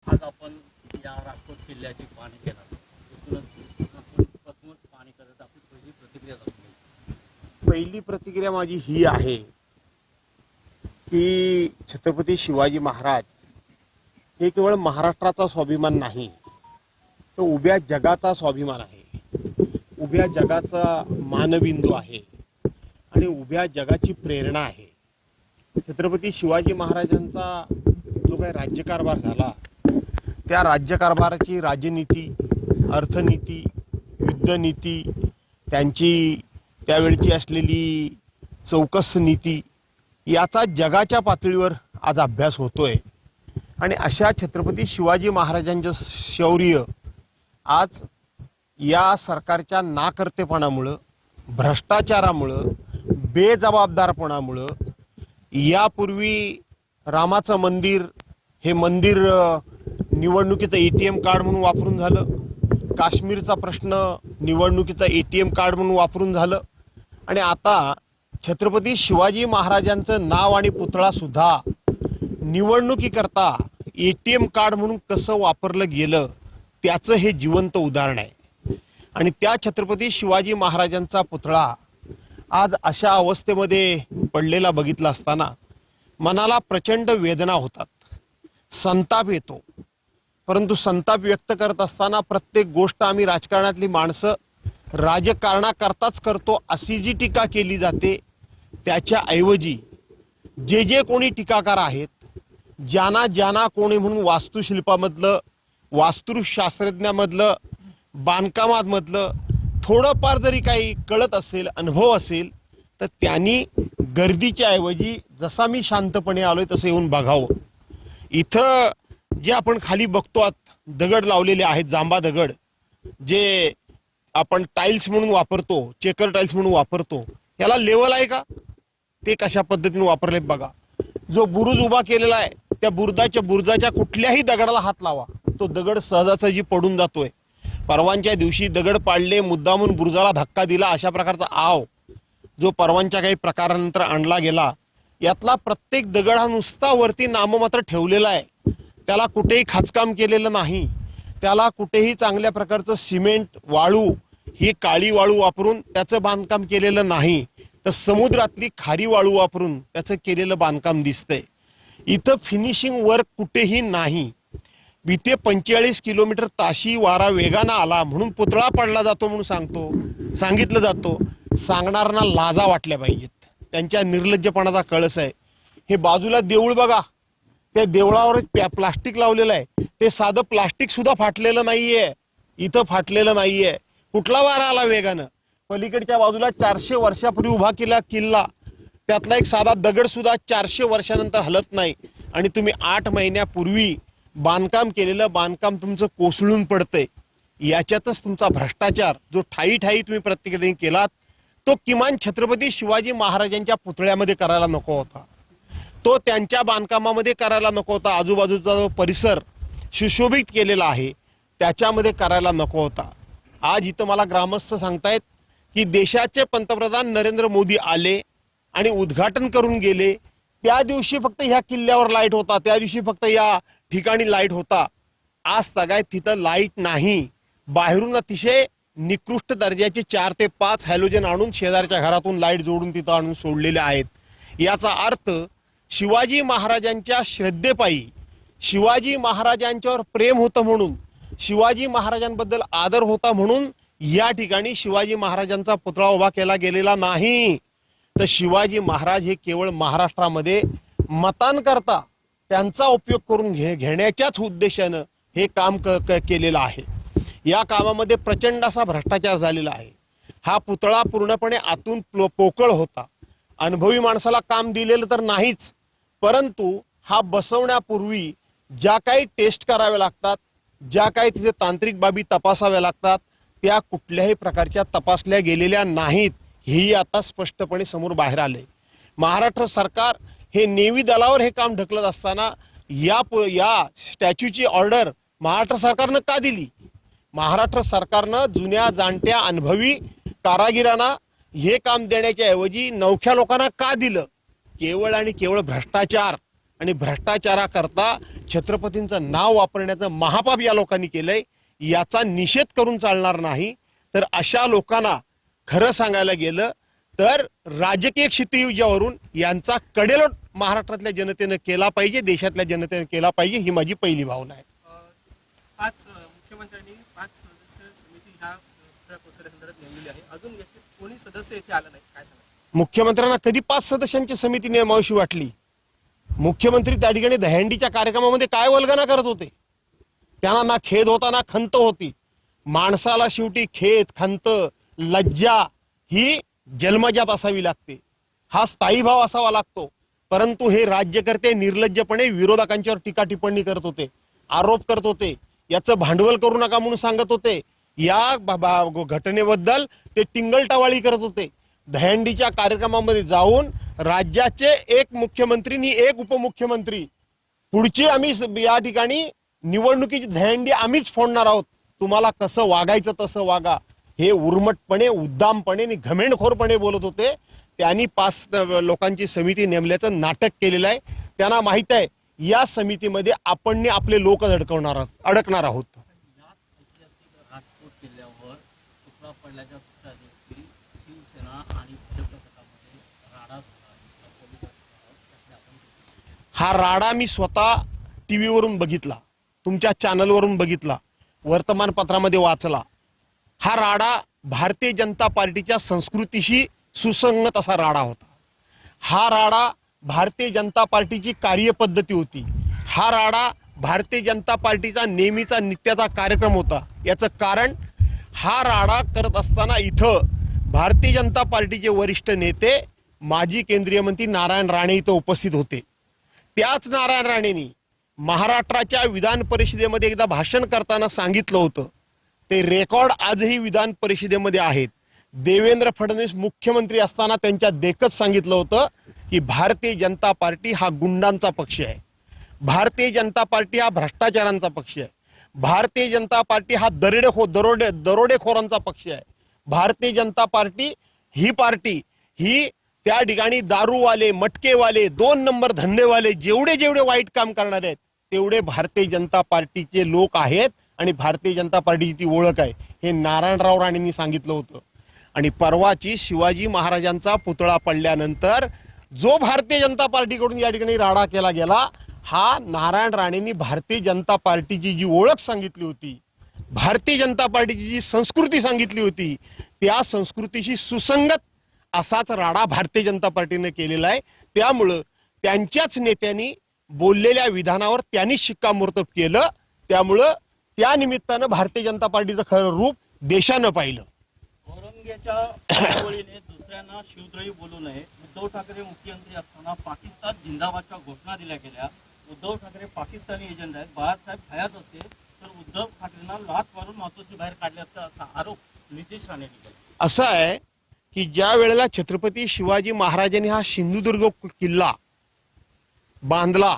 आज आपण या राजकोट किल्ल्याची पाहणी केला. प्रथमच पाहणी करत आपली पहिली प्रतिक्रिया जाणून घेऊ. पहिली प्रतिक्रिया माझी ही आहे की छत्रपती शिवाजी महाराज हे केवळ महाराष्ट्राचा स्वाभिमान नाही, तो उभ्या जगाचा स्वाभिमान आहे, उभ्या जगाचा मानबिंदू आहे आणि उभ्या जगाची प्रेरणा आहे. छत्रपती शिवाजी महाराजांचा जो काही राज्यकारभार झाला, त्या राज्यकारभाराची राजनीती, अर्थनीती, युद्धनीती, त्यांची त्यावेळची असलेली चौकस नीती याचा जगाच्या पातळीवर आज अभ्यास होतोय. आणि अशा छत्रपती शिवाजी महाराजांचं शौर्य आज या सरकारच्या नाकर्तेपणामुळं, भ्रष्टाचारामुळं, बेजबाबदारपणामुळं, यापूर्वी रामाचं मंदिर हे मंदिर निवडणुकीचं ATM कार्ड म्हणून वापरून झालं, काश्मीरचा प्रश्न निवडणुकीचा ATM कार्ड म्हणून वापरून झालं, आणि आता छत्रपती शिवाजी महाराजांचं नाव आणि पुतळा सुद्धा निवडणुकीकरता ATM कार्ड म्हणून कसं वापरलं गेलं त्याचं हे जिवंत उदाहरण आहे. आणि त्या छत्रपती शिवाजी महाराजांचा पुतळा आज अशा अवस्थेमध्ये पडलेला बघितला असताना मनाला प्रचंड वेदना होतात, संताप येतो. परंतु संताप व्यक्त करत असताना प्रत्येक गोष्ट आम्ही राजकारणातली माणसं राजकारणाकरताच करतो अशी जी टीका केली जाते, त्याच्याऐवजी जे कोणी टीकाकार आहेत, ज्यांना कोणी म्हणून वास्तुशिल्पामधलं, वास्तुशास्त्रज्ञामधलं, बांधकामामधलं थोडंफार जरी काही कळत असेल, अनुभव असेल, तर त्यांनी गर्दीच्या ऐवजी जसा मी शांतपणे आलोय तसं येऊन बघावं. इथं जे आपण खाली बघतो दगड लावलेले आहेत, जांबा दगड, जे आपण टाइल्स म्हणून वापरतो, चेकर टाइल्स म्हणून वापरतो, याला लेवल आहे का? ते कशा पद्धतीने वापरले बघा. जो बुरुज उभा केलेला आहे, त्या बुरुजाच्या कुठल्याही दगडाला हात लावा, तो दगड सहजासहजी पडून जातोय. परवांच्या दिवशी दगड पाडले, मुद्दामून बुरुजाला धक्का दिला, अशा प्रकारचा आव जो परवांच्या काही प्रकारानंतर आणला गेला, यातला प्रत्येक दगड हा नुसता वरती नाममात्र ठेवलेला आहे. त्याला कुठेही खाचकाम केलेलं नाही, त्याला कुठेही चांगल्या प्रकारचं सिमेंट, वाळू, ही काळी वाळू वापरून त्याचं बांधकाम केलेलं नाही, तर समुद्रातली खारी वाळू वापरून त्याचं केलेलं बांधकाम दिसतंय. इथं फिनिशिंग वर्क कुठेही नाही. इथे 45 किलोमीटर ताशी वारा वेगानं आला म्हणून पुतळा पडला जातो म्हणून सांगितलं जातो. सांगणाऱ्यांना लाजा वाटल्या पाहिजेत, त्यांच्या निर्लज्जपणाचा कळस आहे. हे बाजूला देऊळ बघा, त्या देवळावर प्लास्टिक लावलेलं आहे, ते साधं प्लास्टिक सुद्धा फाटलेलं नाहीये, इथं फाटलेलं नाहीये. कुठला वारा आला वेगानं? पलीकडच्या बाजूला 400 वर्षापूर्वी उभा केला किल्ला, त्यातला एक साधा दगड सुद्धा 400 वर्षानंतर हलत नाही, आणि तुम्ही 8 महिन्यापूर्वी बांधकाम केलेलं बांधकाम तुमचं कोसळून पडतंय. याच्यातच तुमचा भ्रष्टाचार जो ठाई तुम्ही प्रत्येकाने केलात, तो किमान छत्रपती शिवाजी महाराजांच्या पुतळ्यामध्ये करायला नको होता, तो त्यांच्या बांधकामामध्ये करायला नको होता. आजूबाजूचा जो परिसर सुशोभित केलेला आहे त्याच्यामध्ये करायला नको होता. आज इथं मला ग्रामस्थ सांगतायत की देशाचे पंतप्रधान नरेंद्र मोदी आले आणि उद्घाटन करून गेले. त्या दिवशी फक्त ह्या किल्ल्यावर लाईट होता, त्या दिवशी फक्त या ठिकाणी लाईट होता. आज सगळ्यात तिथं लाईट नाही. बाहेरून अतिशय निकृष्ट दर्जाचे 4 ते 5 हॅलोजन आणून शेजारच्या घरातून लाईट जोडून तिथं आणून सोडलेले आहेत. याचा अर्थ शिवाजी महाराजांच्या श्रद्धेपायी, शिवाजी महाराजांच्यावर प्रेम होतं म्हणून, शिवाजी महाराजांबद्दल आदर होता म्हणून या ठिकाणी शिवाजी महाराजांचा पुतळा उभा केला गेलेला नाही. तर शिवाजी महाराज हे केवळ महाराष्ट्रामध्ये मतांकरता त्यांचा उपयोग करून घेण्याच्याच उद्देशानं हे काम केलेलं आहे. या कामामध्ये प्रचंड असा भ्रष्टाचार झालेला आहे. हा पुतळा पूर्णपणे आतून पोकळ होता. अनुभवी माणसाला काम दिलेलं तर नाहीच, परंतु हा बसवण्यापूर्वी ज्या काही टेस्ट कराव्या लागतात, ज्या काही तिथे तांत्रिक बाबी तपासाव्या लागतात, त्या कुठल्याही प्रकारच्या तपासल्या गेलेल्या नाहीत. हेही आता स्पष्टपणे समोर बाहेर आले. महाराष्ट्र सरकार हे नेव्ही दलावर हे काम ढकलत असताना या स्टॅच्यूची ऑर्डर महाराष्ट्र सरकारनं का दिली? महाराष्ट्र सरकारनं जुन्या जाणत्या अनुभवी कारागिरांना हे काम देण्याच्या ऐवजी नवख्या लोकांना का दिलं? केवळ आणि केवळ भ्रष्टाचार आणि भ्रष्टाचाराकरता छत्रपतींचं नाव वापरण्याचं महापाप या लोकांनी केलंय. याचा निषेध करून चालणार नाही. तर अशा लोकांना खरं सांगायला गेलं तर राजकीय क्षितिजावरून यांचा कडेलोट महाराष्ट्रातल्या जनतेनं केला पाहिजे, देशातल्या जनतेनं केला पाहिजे, ही माझी पहिली भावना आहे. मुख्यमंत्र्यांनी 5 सदस्य समिती ह्या कोसळ्यासंदर्भात नेमलेली आहे. अजून व्यक्ती कोणी सदस्य इथे आला नाही, काय सांगा? मुख्यमंत्र्यांना कधी 5 सदस्यांची समिती नेमावीशी वाटली? मुख्यमंत्री त्या ठिकाणी दहीहंडीच्या कार्यक्रमामध्ये काय वल्गना करत होते? त्यांना ना खेद होता ना खंत होती. माणसाला शेवटी खेद, खंत, लज्जा ही जन्मजात असावी लागते. हा स्थायी भाव असावा लागतो. परंतु हे राज्यकर्ते निर्लज्जपणे विरोधकांच्यावर टीका टिप्पणी करत होते, आरोप करत होते, याचं भांडवल करू नका म्हणून सांगत होते. या घटनेबद्दल ते टिंगलटावाळी करत होते. दहीहंडीच्या कार्यक्रमामध्ये जाऊन राज्याचे एक मुख्यमंत्री आणि एक उपमुख्यमंत्री, पुढची आम्ही या ठिकाणी निवडणुकीची दहीहंडी आम्हीच फोडणार आहोत, तुम्हाला कसं वागायचं तसं वागा, हे उर्मटपणे, उद्दामपणे आणि घमेंडखोरपणे बोलत होते. त्यांनी 5 लोकांची समिती नेमल्याचं नाटक केलेलं आहे. त्यांना माहित आहे या समितीमध्ये आपण आपले लोक अडकणार आहोत. राजकोट किल्ल्यावर तुकडा पडल्याच्या दिवशी शिवसेना आणि भाजपमध्ये राडा झाला. हा राडा मी स्वतः टीव्हीवरून बघितला, तुमच्या चॅनलवरून बघितला, वर्तमानपत्रामध्ये वाचला. हा राडा भारतीय जनता पार्टीच्या संस्कृतीशी सुसंगत असा राडा होता. हा राडा भारतीय जनता पार्टीची कार्यपद्धती होती. हा राडा भारतीय जनता पार्टीचा नेहमीचा नित्याचा कार्यक्रम होता. याचं कारण, हा राडा करत असताना इथं भारतीय जनता पार्टीचे वरिष्ठ नेते, माजी केंद्रीय मंत्री नारायण राणे इथं उपस्थित होते. त्याच नारायण राणेंनी महाराष्ट्राच्या विधान परिषदेमध्ये एकदा भाषण करताना सांगितलं होतं, ते रेकॉर्ड आजही विधान परिषदेमध्ये आहेत. देवेंद्र फडणवीस मुख्यमंत्री असताना त्यांच्या देखत सांगितलं होतं की भारतीय जनता पार्टी हा गुंडांचा पक्ष आहे, भारतीय जनता पार्टी हा भ्रष्टाचारांचा पक्ष आहे, भारतीय जनता पार्टी हा दरोडेखोरांचा पक्ष आहे, भारतीय जनता पार्टी ही त्या ठिकाणी दारूवाले, मटकेवाले, 2 नंबर धंदेवाले, जेवढे वाईट काम करणारे आहेत तेवढे भारतीय जनता पार्टीचे लोक आहेत आणि भारतीय जनता पार्टीची ती ओळख आहे, हे नारायणराव राणेंनी सांगितलं होतं. आणि परवाची शिवाजी महाराजांचा पुतळा पडल्यानंतर जो भारतीय जनता पार्टीकडून या ठिकाणी राडा केला गेला, हा नारायण राणेंनी भारतीय जनता पार्टीची जी ओळख सांगितली होती, भारतीय जनता पार्टीची जी संस्कृती सांगितली होती, त्या संस्कृतीशी सुसंगत असाच राडा भारतीय जनता पार्टीने केलेला आहे. त्यामुळं त्यांच्याच नेत्यांनी बोललेल्या विधानावर त्यांनी शिक्कामोर्तब केलं. त्यामुळं त्या निमित्तानं भारतीय जनता पार्टीचं खरं रूप देशानं पाहिलं. औरंगजेबाच्या चळवळीने दुसऱ्यांना शिवद्रोही बोलू नये. उद्धव ठाकरे मुख्यमंत्री असताना पाकिस्तान जिंदाबादच्या घोषणा दिल्या गेल्या. उद्धव ठाकरे पाकिस्तानी एजंट आहेत. बाळासाहेब हयात असते तर उद्धव ठाकरेंना लाथ मारून मातोश्री बाहेर काढल्याचा असा आरोप नितेश राणेंनी केला. असं आहे की ज्या वेळेला छत्रपती शिवाजी महाराजांनी हा सिंधुदुर्ग किल्ला बांधला,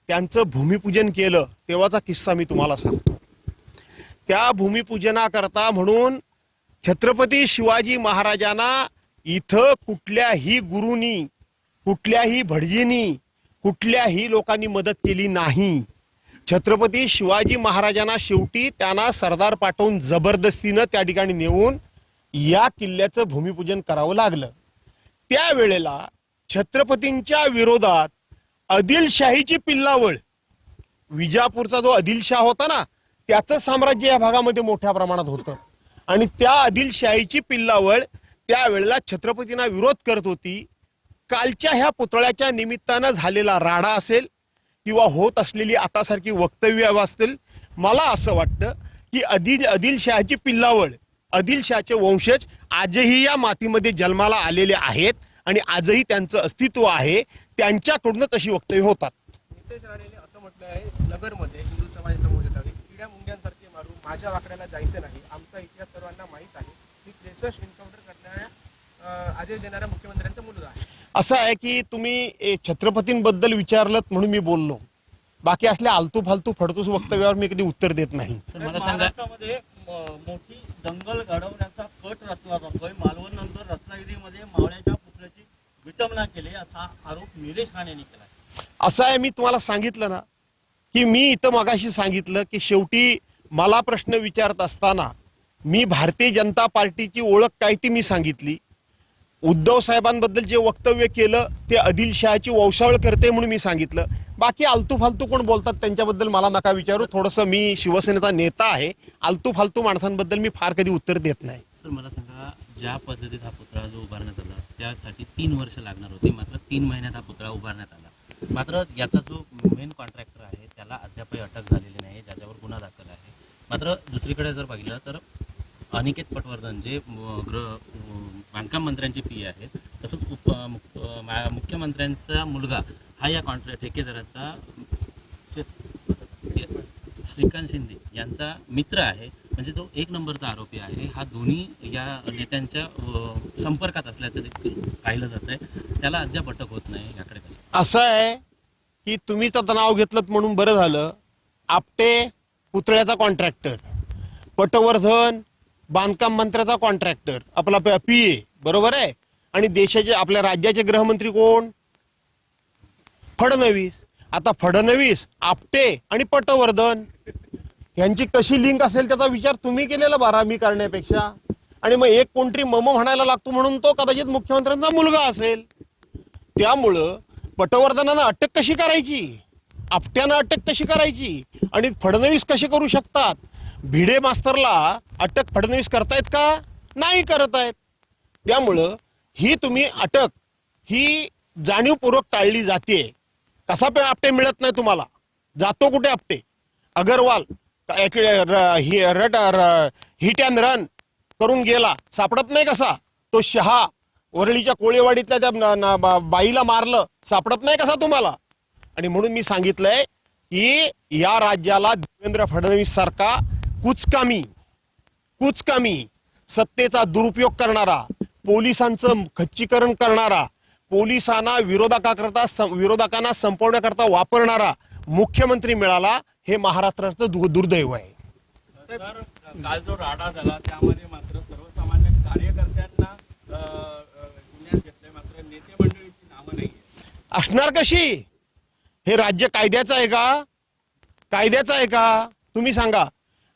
त्यांचं भूमिपूजन केलं, तेव्हाचा किस्सा मी तुम्हाला सांगतो. त्या भूमिपूजनाकरता म्हणून छत्रपती शिवाजी महाराजांना इथं कुठल्याही गुरुनी, कुठल्याही भटजींनी, कुठल्याही लोकांनी मदत केली नाही. छत्रपती शिवाजी महाराजांना शेवटी त्यांना सरदार पाठवून जबरदस्तीनं त्या ठिकाणी नेऊन या किल्ल्याचं भूमिपूजन करावं लागलं. त्यावेळेला छत्रपतींच्या विरोधात आदिलशाहीची पिल्लावळ, विजापूरचा जो आदिलशाह होता ना, त्याचं साम्राज्य या भागामध्ये मोठ्या प्रमाणात होतं आणि त्या आदिलशाहीची पिल्लावळ त्यावेळेला छत्रपतींना विरोध करत होती. कालच्या ह्या पुतळ्याच्या निमित्तानं झालेला राडा असेल किंवा होत असलेली आतासारखी वक्तव्य असतील, मला असं वाटतं की आदिलशाहची पिल्लावळ, आदिलशाहचे वंशज आजही या मातीमध्ये जन्माला आलेले आहेत आणि आजही त्यांचं अस्तित्व आहे. त्यांच्याकडूनच अशी वक्तव्य होतात. नितेश राणेंनी असं म्हटलं आहे, नगरमध्ये हिंदू समाजाच्या मोर्चात किड्या मुंग्यांसारखे मारू, माझ्या वाकड्याला जायचं नाही, आमचा इतिहास सर्वांना माहीत आहे, मी 63 एन्काउंटर करणाऱ्या आदेश देणाऱ्या मुख्यमंत्र्यांचा मुलगा आहे. असं आहे की तुम्ही छत्रपतींबद्दल विचारलं म्हणून मी बोललो, बाकी असल्या आलतू फालतू फडतूस वक्तव्यावर मी कधी उत्तर देत नाही. महाराष्ट्रामध्ये मोठी दंगल घडवण्याचा कट रचला जातोय. मालवण नंतर रत्नागिरीमध्ये मावळ्याच्या पुतळ्याची विटंबना केली असा आरोप निलेश राणेंनी केला. असं आहे, मी तुम्हाला सांगितलं ना की मी इथं मगाशी सांगितलं की शेवटी मला प्रश्न विचारत असताना मी भारतीय जनता पार्टीची ओळख काय ती मी सांगितली. उद्धव साहेबांबद्दल जे वक्तव्य केलं ते आदिलशहाची वंशावळ करते म्हणून मी सांगितलं. बाकी आलतू फालतू कोण बोलतात त्यांच्याबद्दल मला नका विचारू. थोडंसं मी शिवसेनेचा नेता आहे, आलतू फालतू माणसांबद्दल मी फार कधी उत्तर देत नाही. सर मला सांगा, ज्या पद्धतीत हा पुतळा जो उभारण्यात आला त्यासाठी 3 वर्ष लागणार होती, मात्र 3 महिन्यात हा पुतळा उभारण्यात आला. मात्र याचा जो मेन कॉन्ट्रॅक्टर आहे त्याला अद्यापही अटक झालेली नाही, ज्याच्यावर गुन्हा दाखल आहे. मात्र दुसरीकडे जर पाहिलं तर अनिकेत पटवर्धन जे बांधकाम मंत्र्यांची पी आहे, तसंच मुख्यमंत्र्यांचा मुलगा हा या ठेकेदाराचा श्रीकांत शिंदे यांचा मित्र आहे, म्हणजे जो 1 नंबरचा आरोपी आहे. हा दोन्ही या नेत्यांच्या संपर्कात असल्याचं देखील पाहिलं जात आहे. त्याला अद्याप अटक होत नाही. याकडे कसं? असं आहे की तुम्ही तर नाव घेतलं म्हणून बरं झालं. आपटे पुतळ्याचा कॉन्ट्रॅक्टर, पटवर्धन बांधकाम मंत्र्याचा कॉन्ट्रॅक्टर, आपला पीए, बरोबर आहे. आणि देशाचे आपल्या राज्याचे गृहमंत्री कोण? फडणवीस. आता फडणवीस, आपटे आणि पटवर्धन यांची कशी लिंक असेल त्याचा विचार तुम्ही केलेला बरा मी करण्यापेक्षा. आणि मग एक कोणतरी मम म्हणायला लागतो म्हणून तो कदाचित मुख्यमंत्र्यांचा मुलगा असेल. त्यामुळं पटवर्धनानं अटक कशी करायची, आपट्यानं अटक कशी करायची आणि फडणवीस कसे करू शकतात? भिडे मास्तरला अटक फडणवीस करतायत का? नाही करत आहेत. त्यामुळं ही तुम्ही अटक ही जाणीवपूर्वक टाळली जाते. कसा आपटे मिळत नाही तुम्हाला? जातो कुठे Apte? Agarwal hit and run करून गेला, सापडत नाही कसा? तो शहा वरळीच्या कोळेवाडीतल्या त्या बाईला मारलं, सापडत नाही कसा तुम्हाला? आणि म्हणून मी सांगितलंय की या राज्याला देवेंद्र फडणवीस सारखा कुचकामी सत्तेचा दुरुपयोग करणारा, पोलिसांचं खच्चीकरण करणारा, पोलिसांना विरोधकांना संपवण्याकरता वापरणारा मुख्यमंत्री मिळाला, हे महाराष्ट्राचं दुर्दैव आहे. तर काल जो राडा झाला त्यामध्ये मात्र सर्वसामान्य कार्यकर्त्यांना गुन्ह्यात घेतले, मात्र नेते मंडळीची नावं नाही असणार कशी? हे राज्य कायद्याचं आहे का? कायद्याचं आहे का? तुम्ही सांगा.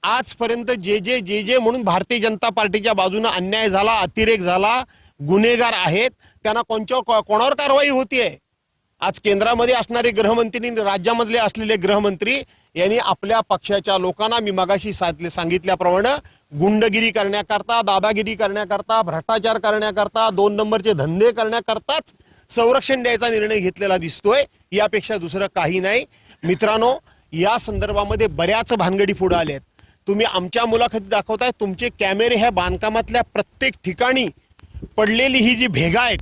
आजपर्यंत जे म्हणून भारतीय जनता पार्टीच्या बाजूने अन्याय झाला, अतिरेक झाला, गुन्हेगार आहेत, त्यांना कोणावर कारवाई होतीये? आज केंद्रामध्ये असणारे गृहमंत्री, राज्यामधले असलेले गृहमंत्री यांनी आपल्या पक्षाच्या लोकांना मी मगाशी सांगितल्याप्रमाणे गुंडगिरी करण्याकरता, दादागिरी करण्याकरता, भ्रष्टाचार करण्याकरता, 2 नंबरचे धंदे करण्याकरताच संरक्षण द्यायचा निर्णय घेतलेला दिसतोय. यापेक्षा दुसरं काही नाही. मित्रांनो, या संदर्भामध्ये बऱ्याच भानगडी पुढे आल्या आहेत. तुम्ही आमच्या मुलाखती दाखवताय, तुमचे कॅमेरे ह्या बांधकामातल्या प्रत्येक ठिकाणी पडलेली ही जी भेगा आहेत,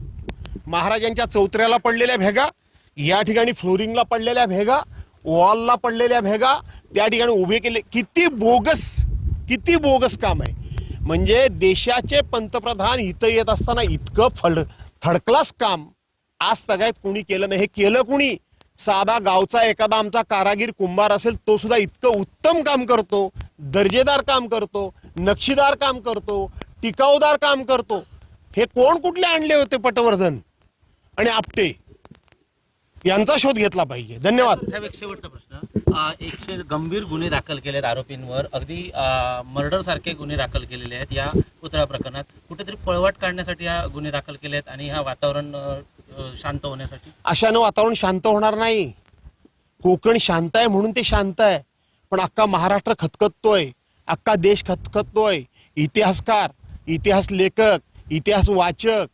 महाराजांच्या चौतऱ्याला पडलेल्या भेगा, या ठिकाणी फ्लोरिंगला पडलेल्या भेगा, वॉलला पडलेल्या भेगा, त्या ठिकाणी उभे केले. किती बोगस काम आहे. म्हणजे देशाचे पंतप्रधान इथं येत असताना इतकं थर्ड क्लास काम आज सगळ्यात कुणी केलं नाही. हे केलं कुणी? साधा गावचा एखादा आमचा कारागीर कुंभार असेल, तो सुद्धा इतकं उत्तम काम करतो, दर्जेदार काम करतो, नक्षीदार काम करतो, टिकाऊदार काम करतो. हे कोण कुठले आणले होते? पटवर्धन आणि आपटे यांचा शोध घेतला पाहिजे. धन्यवाद साहेब. एक शेवटचा प्रश्न. 100 गंभीर गुन्हे दाखल केलेत आरोपींवर, अगदी मर्डर सारखे गुन्हे दाखल केलेले आहेत या पुतळा प्रकरणात. कुठेतरी पळवाट काढण्यासाठी हा गुन्हे दाखल केले आहेत आणि हा वातावरण शांत होण्यासाठी. अशानं वातावरण शांत होणार नाही. कोकण शांत आहे म्हणून ते शांत आहे, पण अख्खा महाराष्ट्र खतखततोय, अख्खा देश खतखततोय. इतिहासकार, इतिहास लेखक, इतिहास वाचक,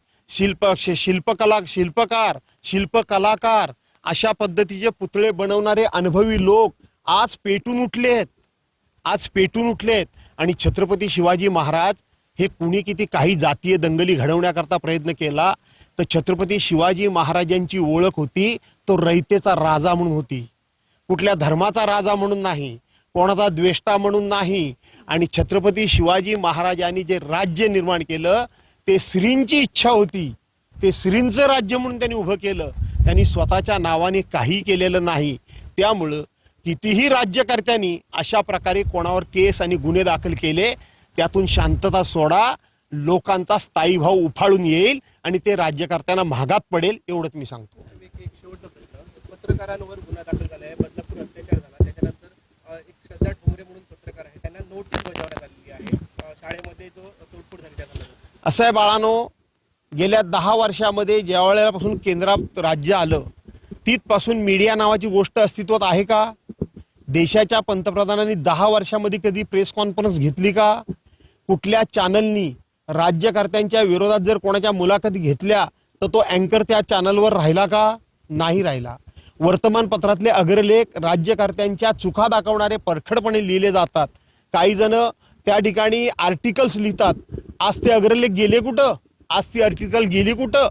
शिल्पकलाकार अशा पद्धतीचे पुतळे बनवणारे अनुभवी लोक आज पेटून उठलेत. आणि छत्रपती शिवाजी महाराज हे कुणी किती काही जातीय दंगली घडवण्याकरता प्रयत्न केला, तर छत्रपती शिवाजी महाराजांची ओळख होती तो रयतेचा राजा म्हणून होती, कुठल्या धर्माचा राजा म्हणून नाही, कोणाचा द्वेष्टा म्हणून नाही. आणि छत्रपती शिवाजी महाराजांनी जे राज्य निर्माण केलं ते श्रींची इच्छा होती, ते श्रींचं राज्य म्हणून त्यांनी उभं केलं. त्यांनी स्वतःच्या नावाने काही केलेलं नाही. त्यामुळं कितीही राज्यकर्त्यांनी अशा प्रकारे कोणावर केस आणि गुन्हे दाखल केले, त्यातून शांतता सोडा, लोकांचा स्थायी भाव उफाळून येईल आणि ते राज्यकर्त्यांना महागात पडेल, एवढंच मी सांगतो. एक शेवटचा प्रश्न. पत्रकारांवर गुन्हा दाखल झाला आहे. बदलापूर अत्याचार झाला, त्याच्यानंतर एक श्रद्धा ठोंबरे म्हणून पत्रकार आहे, त्यांना नोटीस बजावण्यात आलेली आहे. शाळेमध्ये जो तोडफोड झाली त्या संदर्भात. असं आहे बाळानो, गेल्या 10 वर्षामध्ये ज्या वेळेपासून केंद्रात राज्य आलं तिथपासून मीडिया नावाची गोष्ट अस्तित्वात आहे का? देशाच्या पंतप्रधानांनी 10 वर्षामध्ये कधी प्रेस कॉन्फरन्स घेतली का? कुठल्या चॅनलनी राज्यकर्त्यांच्या विरोधात जर कोणाच्या मुलाखती घेतल्या तर तो अँकर त्या चॅनलवर राहिला का? नाही राहिला. वर्तमानपत्रातले अग्रलेख राज्यकर्त्यांच्या चुका दाखवणारे परखडपणे लिहिले जातात. काही जण त्या ठिकाणी आर्टिकल्स लिहितात. आज ते अग्रलेख गेले कुठं? आज ती आर्टिकल गेली कुठं?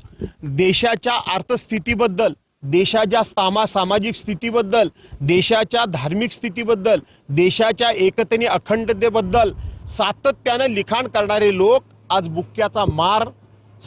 देशाच्या अर्थस्थितीबद्दल, देशाच्या सामाजिक स्थितीबद्दल, देशाच्या धार्मिक स्थितीबद्दल, देशाच्या एकतेने अखंडतेबद्दल सातत्यानं लिखाण करणारे लोक आज बुक्क्याचा मार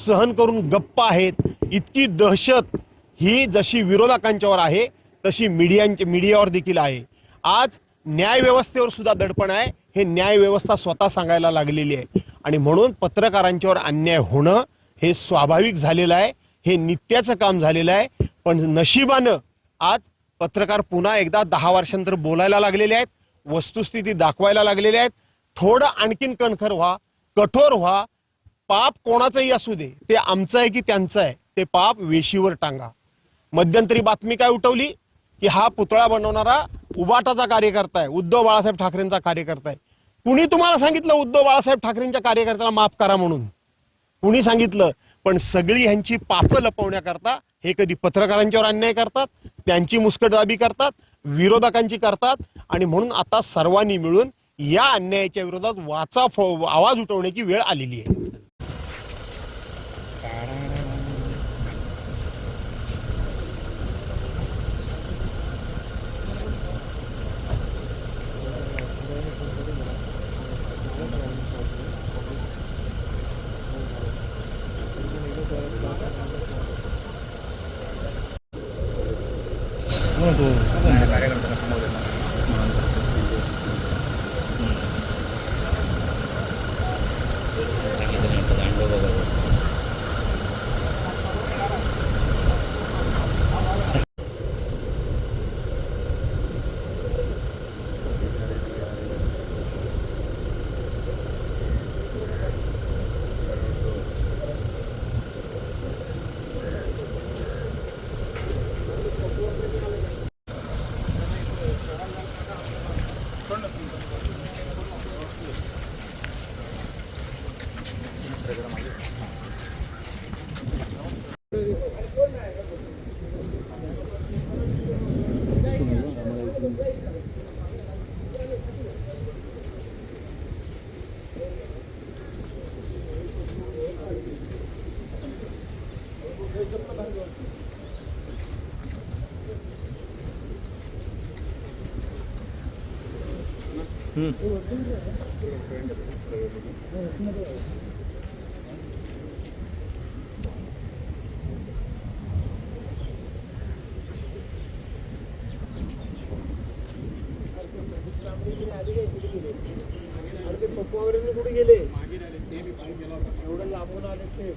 सहन करून गप्प आहेत. इतकी दहशत ही जशी विरोधकांच्यावर आहे तशी मीडियावर देखील आहे. आज न्यायव्यवस्थेवर सुद्धा दडपण आहे. हे न्यायव्यवस्था स्वतः सांगायला लागलेली आहे आणि म्हणून पत्रकारांच्यावर अन्याय होणं हे स्वाभाविक झालेलं आहे. हे नित्याचं काम झालेलं आहे. पण नशिबानं आज पत्रकार पुन्हा एकदा 10 वर्षांनंतर बोलायला लागलेले आहेत, वस्तुस्थिती दाखवायला लागलेले आहेत. थोडं आणखीन कणखर व्हा, कठोर व्हा. पाप कोणाचंही असू दे, ते आमचं आहे की त्यांचं आहे, ते पाप वेशीवर टांगा. मध्यंतरी बातमी काय उठवली की हा पुतळा बनवणारा उबाटाचा कार्यकर्ता आहे, उद्धव बाळासाहेब ठाकरेंचा कार्यकर्ता आहे. कुणी तुम्हाला सांगितलं उद्धव बाळासाहेब ठाकरेंच्या कार्यकर्त्याला माफ करा म्हणून? कुणी सांगितलं? पण सगळी ह्यांची पापं लपवण्याकरता हे कधी पत्रकारांच्यावर अन्याय करतात, त्यांची मुस्कटदाबी करतात, विरोधकांची करतात आणि म्हणून आता सर्वांनी मिळून या अन्यायाच्या विरोधात आवाज उठवण्याची वेळ आलेली आहे. कुठे गेले? एवढं लांबून आले ते.